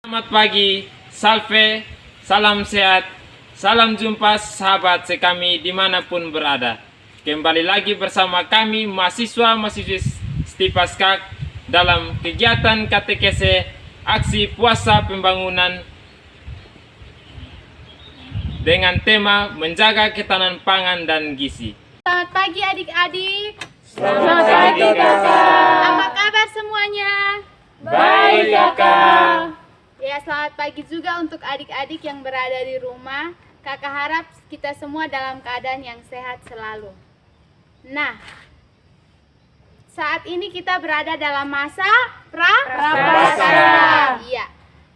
Selamat pagi, salve, salam sehat, salam jumpa sahabat sekami dimanapun berada. Kembali lagi bersama kami mahasiswa-mahasiswi Stipaskak dalam kegiatan katekese aksi puasa pembangunan dengan tema menjaga ketahanan pangan dan gizi. Selamat pagi adik-adik. Selamat pagi kakak. Apa kabar semuanya? Baik kakak. Ya, selamat pagi juga untuk adik-adik yang berada di rumah. Kakak harap kita semua dalam keadaan yang sehat selalu. Nah, saat ini kita berada dalam masa Prapaskah. Iya,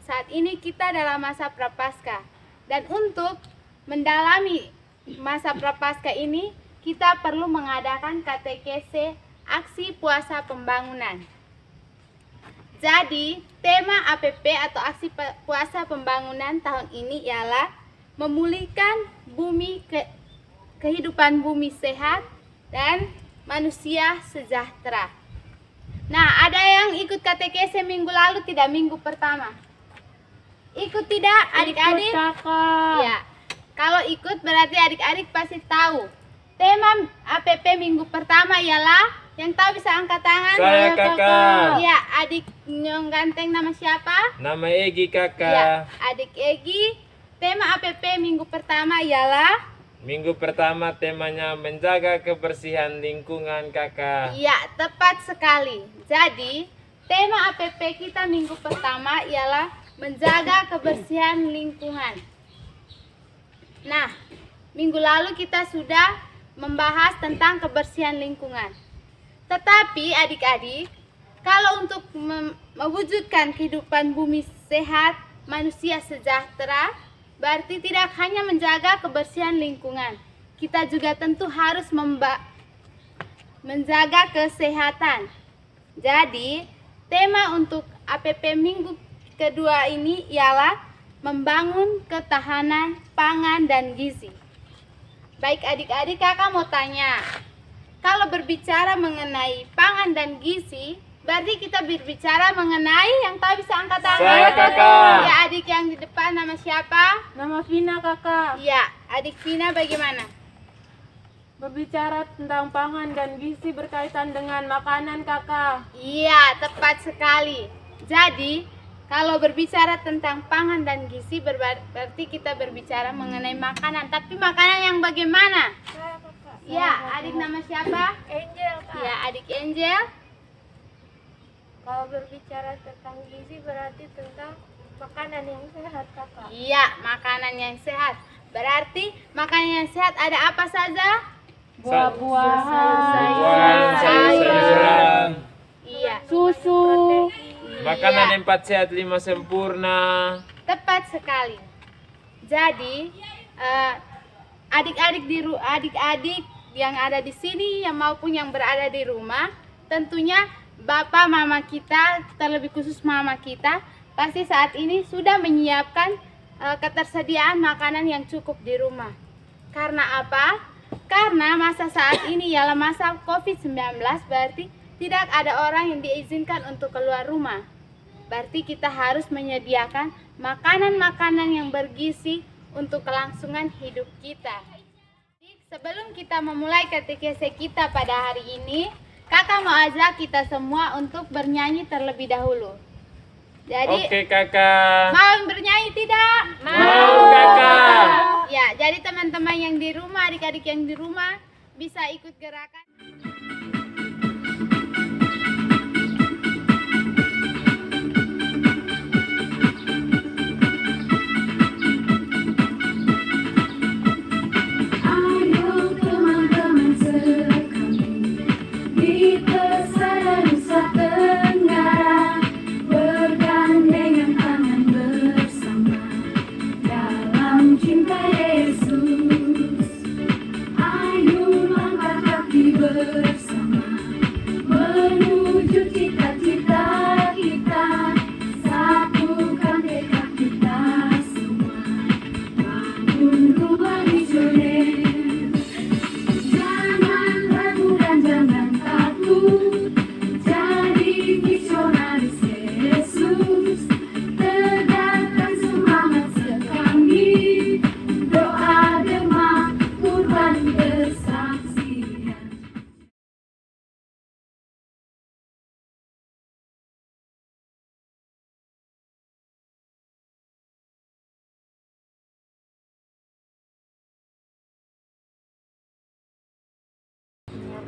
saat ini kita dalam masa Prapaskah. Dan untuk mendalami masa Prapaskah ini, kita perlu mengadakan katekese aksi puasa pembangunan. Jadi, tema APP atau aksi puasa pembangunan tahun ini ialah memulihkan bumi, kehidupan bumi sehat dan manusia sejahtera. Nah, ada yang ikut katekese minggu lalu tidak minggu pertama? Ikut tidak adik-adik? Ikut kakak. Ya, kalau ikut berarti adik-adik pasti tahu. Tema APP minggu pertama ialah, yang tahu bisa angkat tangan. Saya kakak. Ya, adik yang ganteng nama siapa? Nama Egi kakak. Ya, adik Egi. Tema APP minggu pertama ialah, Minggu pertama temanya menjaga kebersihan lingkungan kakak. ya, tepat sekali. Jadi, tema APP kita minggu pertama ialah menjaga kebersihan lingkungan. Nah, minggu lalu kita sudah membahas tentang kebersihan lingkungan. Tetapi adik-adik, kalau untuk mewujudkan kehidupan bumi sehat, manusia sejahtera, berarti tidak hanya menjaga kebersihan lingkungan. Kita juga tentu harus menjaga kesehatan. Jadi, tema untuk APP minggu kedua ini ialah membangun ketahanan pangan dan gizi. Baik adik-adik, kakak mau tanya, kalau berbicara mengenai pangan dan gizi, berarti kita berbicara mengenai yang tahu bisa angkat tangan. Saya kakak. Ya, adik yang di depan nama siapa? Nama Vina kakak. Ya, adik Vina bagaimana? Berbicara tentang pangan dan gizi berkaitan dengan makanan kakak. Iya, tepat sekali. Jadi, kalau berbicara tentang pangan dan gizi berarti kita berbicara mengenai makanan. Tapi makanan yang bagaimana? Ya, adik nama siapa? Angel kak. Ya, adik Angel. Kalau berbicara tentang gizi berarti tentang makanan yang sehat kakak. Iya, makanan yang sehat. Berarti makanan yang sehat ada apa saja? Buah-buahan, sayur-sayuran, Iya, susu. makanan 4 sehat 5 sempurna. tepat sekali. Jadi, adik-adik yang ada di sini yang maupun yang berada di rumah, tentunya bapak mama kita, terlebih khusus mama kita, pasti saat ini sudah menyiapkan ketersediaan makanan yang cukup di rumah. Karena apa? Karena masa saat ini ialah masa COVID-19, berarti tidak ada orang yang diizinkan untuk keluar rumah. Berarti kita harus menyediakan makanan-makanan yang bergizi untuk kelangsungan hidup kita. Sebelum kita memulai katekese kita pada hari ini, kakak mau ajak kita semua untuk bernyanyi terlebih dahulu. Jadi, Oke kakak. mau bernyanyi tidak? Mau kakak. Ya, jadi teman-teman yang di rumah, adik-adik yang di rumah bisa ikut gerakan. Ayo teman-teman sekali, di pesada Nusa Tenggara, bergandengan tangan bersama dalam cinta Yesus. Ayo langkah kaki bersama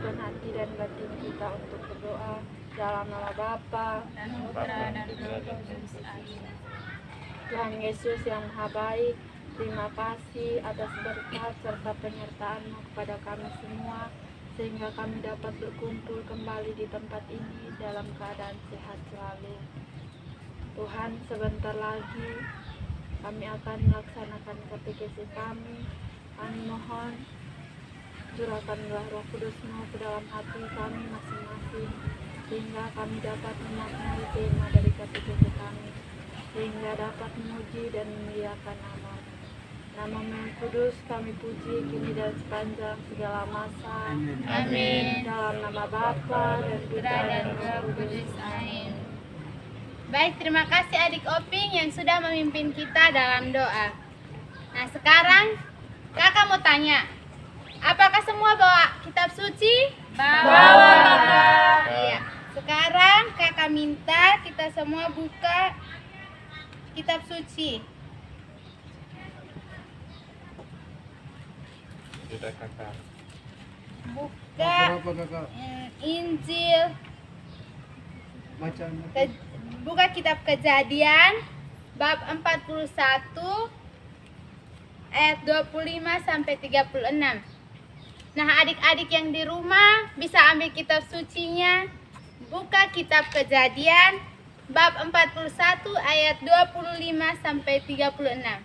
satukan hati dan batin kita untuk berdoa dalam nama Bapa Dan Putra dan Roh Kudus. Amin. Tuhan Yesus yang Maha Baik, terima kasih atas berkat serta penyertaan-Mu kepada kami semua, sehingga kami dapat berkumpul kembali di tempat ini dalam keadaan sehat selalu. Tuhan, sebentar lagi kami akan melaksanakan katekesi kami. Kami mohon curahkanlah Roh Kudus-Mu ke dalam hati kami masing-masing, sehingga kami dapat memaknai tema dari katekesi kami, sehingga dapat memuji dan memuliakan nama. Nama-Mu yang kudus kami puji kini dan sepanjang segala masa. Amin. Dalam nama Bapa dan Putra dan Roh Kudus. Amin. Baik, terima kasih adik Oping yang sudah memimpin kita dalam doa. Nah, sekarang kakak mau tanya, apakah semua bawa kitab suci? Bawa, Kakak. Iya. Sekarang kakak minta kita semua buka kitab suci. Sudah kakak. Buka Berapa kakak? Injil, Bacaan buka kitab Kejadian bab 41 ayat 25 sampai 36. Nah, adik-adik yang di rumah bisa ambil kitab sucinya. Buka kitab Kejadian bab 41 ayat 25 sampai 36.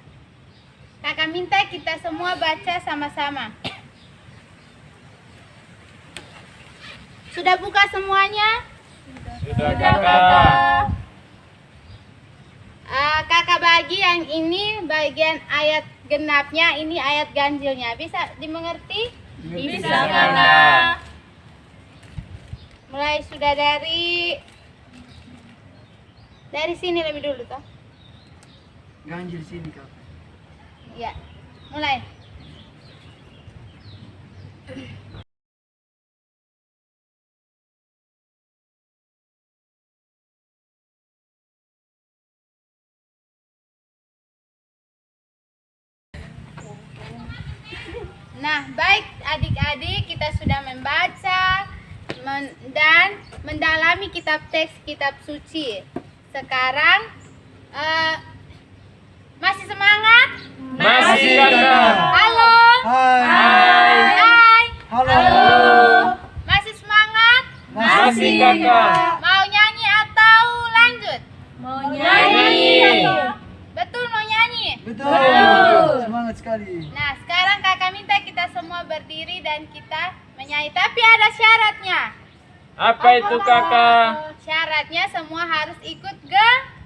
Kakak minta kita semua baca sama-sama. Sudah buka semuanya? Sudah kakak. Kakak bagi yang ini bagian ayat genapnya, ini ayat ganjilnya. Bisa dimengerti? Bisa, Kakak. Mulai sudah dari sini lebih dulu toh. ganjil sini kakak. Ya, mulai. Nah, baik adik-adik, kita sudah membaca dan mendalami kitab teks kitab suci. Sekarang masih semangat? Masih kakak. Halo? Hai. Hai. Halo. Masih semangat? Masih kakak. Mau nyanyi atau lanjut? Mau Nyanyi. Betul mau nyanyi? Betul. Semangat sekali. Nah, sekarang kakak minta kita semua berdiri dan kita menyanyi. Tapi ada syaratnya. Apa itu kakak? Syaratnya semua harus ikut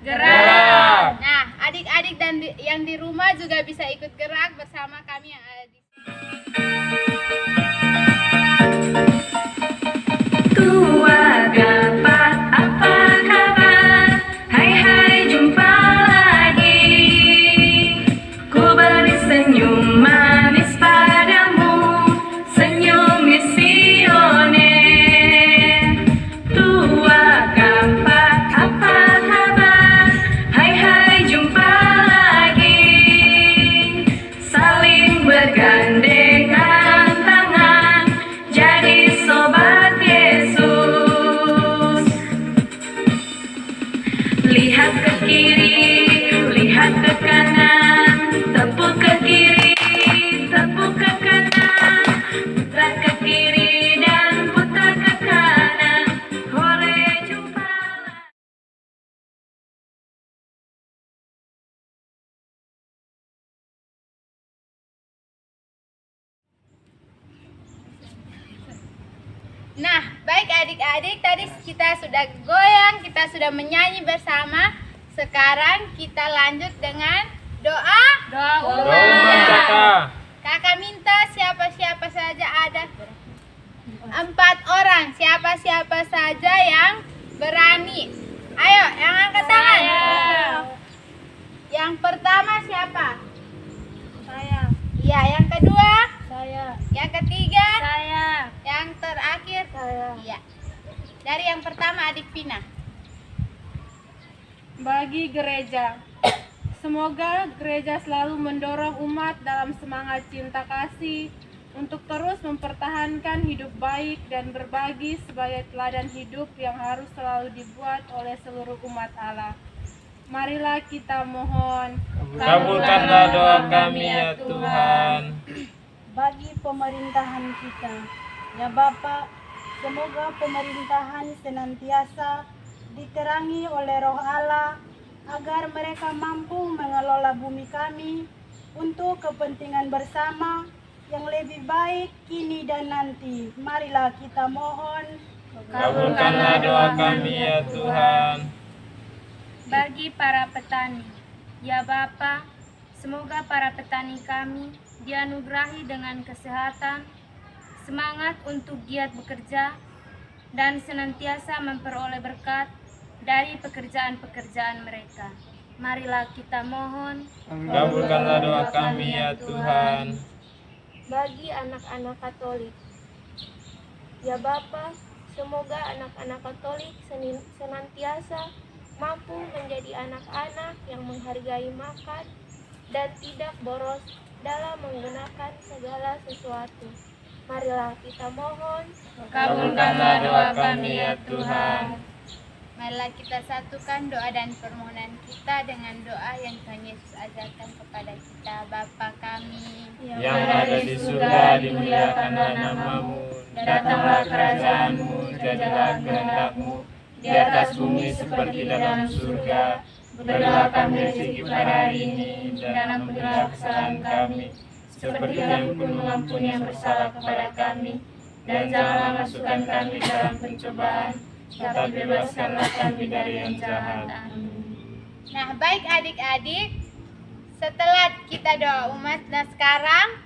Gerak. Nah, adik-adik dan yang di rumah juga bisa ikut gerak bersama kami yang ada di sini. Tua dapat apa kabar? Hai hai jumpa lagi. Ku beri senyum manis padamu, senyum misioner. Tua dapat apa kabar? Hai hai jumpa lagi. Saling bergandengan tangan, jadi sobat Yesus. Lihat ke kiri, lihat ke kanan, tepuk ke kiri, tepuk ke kanan, putar ke kiri dan putar ke kanan. Hore jumpa lagi. Nah, baik adik-adik, tadi kita sudah goyang, kita sudah menyanyi bersama. Sekarang kita lanjut dengan doa. Doa kakak. Kakak minta siapa-siapa saja ada 4 orang, siapa-siapa saja yang berani. Ayo, yang angkat tangan. Yang pertama siapa? Saya. Iya, yang kedua? Saya. Yang ketiga? Saya. Yang terakhir? Saya. Iya. Dari yang pertama adik Vina. Bagi gereja, semoga gereja selalu mendorong umat dalam semangat cinta kasih, untuk terus mempertahankan hidup baik dan berbagi sebagai teladan hidup yang harus selalu dibuat oleh seluruh umat Allah. Marilah kita mohon, Kabulkanlah doa kami ya Tuhan. Bagi pemerintahan kita, ya Bapa, semoga pemerintahan senantiasa diterangi oleh Roh Allah agar mereka mampu mengelola bumi kami untuk kepentingan bersama yang lebih baik kini dan nanti. Marilah kita mohon. Kabulkanlah doa kami ya Tuhan. Bagi para petani, ya Bapa, semoga para petani kami dianugerahi dengan kesehatan, semangat untuk giat bekerja, dan senantiasa memperoleh berkat dari pekerjaan-pekerjaan mereka. Marilah kita mohon. Kabulkanlah doa kami ya Tuhan. Bagi anak-anak Katolik, ya Bapa, semoga anak-anak Katolik senantiasa mampu menjadi anak-anak yang menghargai makan dan tidak boros dalam menggunakan segala sesuatu. Marilah kita mohon. Kabulkanlah doa kami ya Tuhan. Marilah kita satukan doa dan permohonan kita dengan doa yang Tuhan Yesus ajarkan kepada kita. Bapa kami Yang ada di surga, dimuliakanlah namamu, datanglah kerajaanmu, jadilah kehendak-mu di atas bumi seperti dalam surga. Berilah kami rezeki pada hari ini, dan ampunilah kesalahan kami, seperti kami pun mengampuni yang bersalah kepada kami. Dan janganlah masukkan kami dalam pencobaan, tapi bebaskanlah kami dari yang jahat. Nah, baik adik-adik, setelah kita doa umat, nah sekarang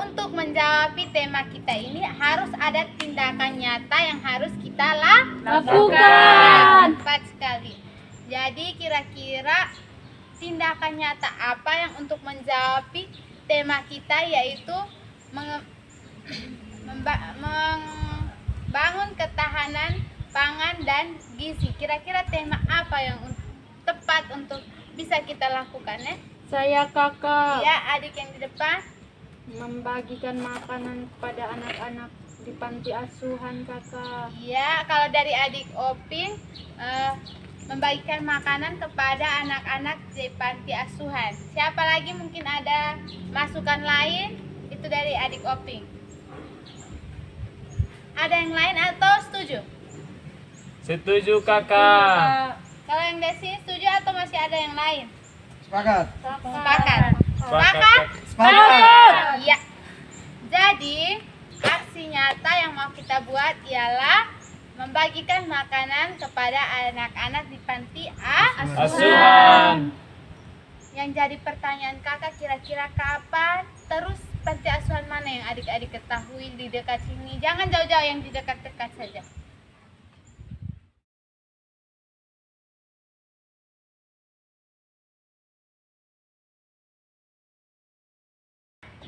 untuk menjawab tema kita ini harus ada tindakan nyata yang harus kita lakukan. Tepat sekali. Jadi kira-kira tindakan nyata apa yang untuk menjawab tema kita, yaitu membangun ketahanan pangan dan gizi. Kira-kira tema apa yang tepat untuk bisa kita lakukan ya? saya kakak Ya, adik yang di depan. membagikan makanan kepada anak-anak di panti asuhan kakak. Ya, kalau dari adik Opin membagikan makanan kepada anak-anak di panti asuhan. Siapa lagi mungkin ada masukan lain? Itu dari adik Opin. Ada yang lain atau setuju? Setuju kakak. Kalau yang dari sini setuju atau masih ada yang lain? Sepakat. Sepakat. Sepakat. Sepakat. Iya. Jadi, aksi nyata yang mau kita buat ialah membagikan makanan kepada anak-anak di panti Asuhan. Yang jadi pertanyaan kakak, kira-kira kapan? Terus panti asuhan mana yang adik-adik ketahui di dekat sini? Jangan jauh-jauh, yang di dekat-dekat saja.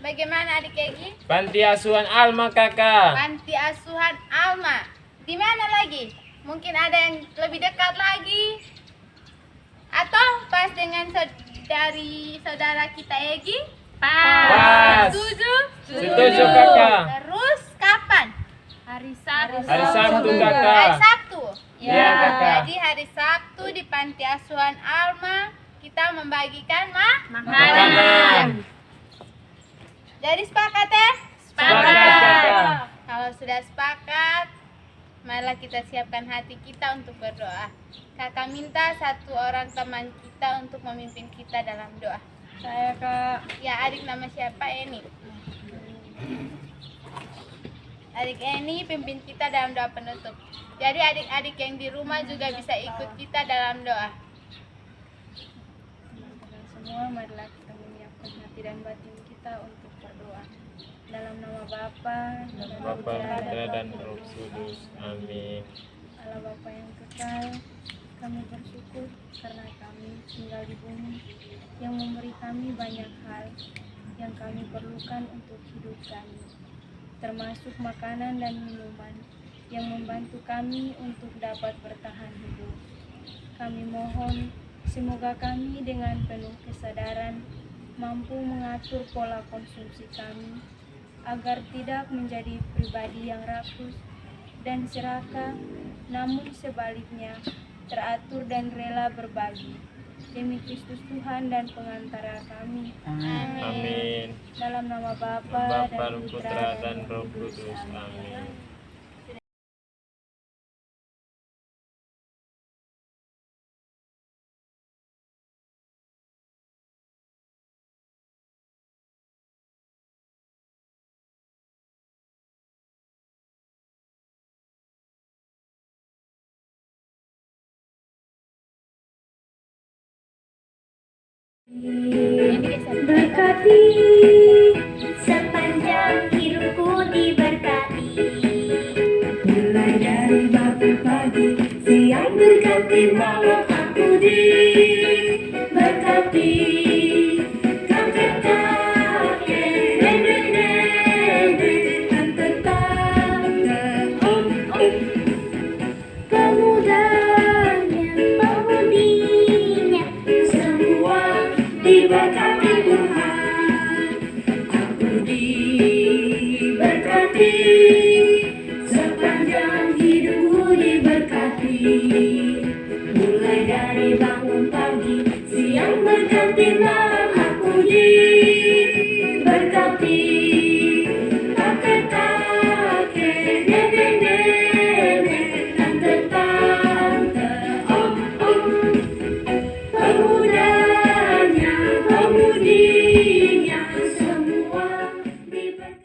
Bagaimana adik Egi? Panti asuhan Alma kakak. Panti asuhan Alma. Di mana lagi? Mungkin ada yang lebih dekat lagi. Atau pas dengan dari saudara kita Egi? Pas. Setuju? Setuju kakak. Terus kapan? Hari Sabtu. Hari Sabtu Hari kakak. Sabtu. Iya kakak. Jadi hari Sabtu di Panti Asuhan Alma kita membagikan Makanan. Jadi sepakat ya? Sepakat kakak. Kalau sudah sepakat, marilah kita siapkan hati kita untuk berdoa. Kakak minta satu orang teman kita untuk memimpin kita dalam doa. Saya kak. Ya, adik nama siapa? Eni. Adik Eni pimpin kita dalam doa penutup. Jadi adik-adik yang di rumah juga bisa ikut kita dalam doa. Semua marilah kita menyiapkan hati dan batin kita untuk berdoa. Dalam nama Bapa dan Bapa, Putra dan Roh Kudus. Amin. Allah Bapa yang kekal, kami bersyukur karena kami tinggal di bumi yang memberi kami banyak hal yang kami perlukan untuk hidup kami, termasuk makanan dan minuman yang membantu kami untuk dapat bertahan hidup. Kami mohon semoga kami dengan penuh kesadaran mampu mengatur pola konsumsi kami agar tidak menjadi pribadi yang rakus dan serakah, namun sebaliknya teratur dan rela berbagi. Demi Kristus Tuhan dan pengantara kami. Amin. Dalam nama Bapa Bapa, dan Putra, dan Roh Kudus. Amin. Berkati sepanjang hidupku diberkati. Mulai dari bangun pagi, siang berganti malam aku diberkati. Kakek nenek tante pemudanya pemudinya semua diberkati Tuhan. Aku diberkati sepanjang hidupku diberkati. Mulai dari bangun pagi, siang berganti malam aku diberkati. Kakek nenek tante pemudanya pemudinya semua diberkati.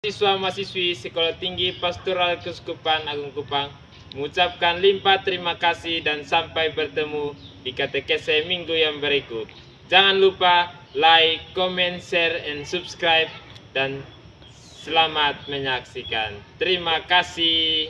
Siswa-mahasiswi Sekolah Tinggi Pastoral Keuskupan Agung Kupang mengucapkan limpah terima kasih dan sampai bertemu di katekese minggu yang berikut. Jangan lupa like, comment, share, and subscribe, dan selamat menyaksikan. Terima kasih.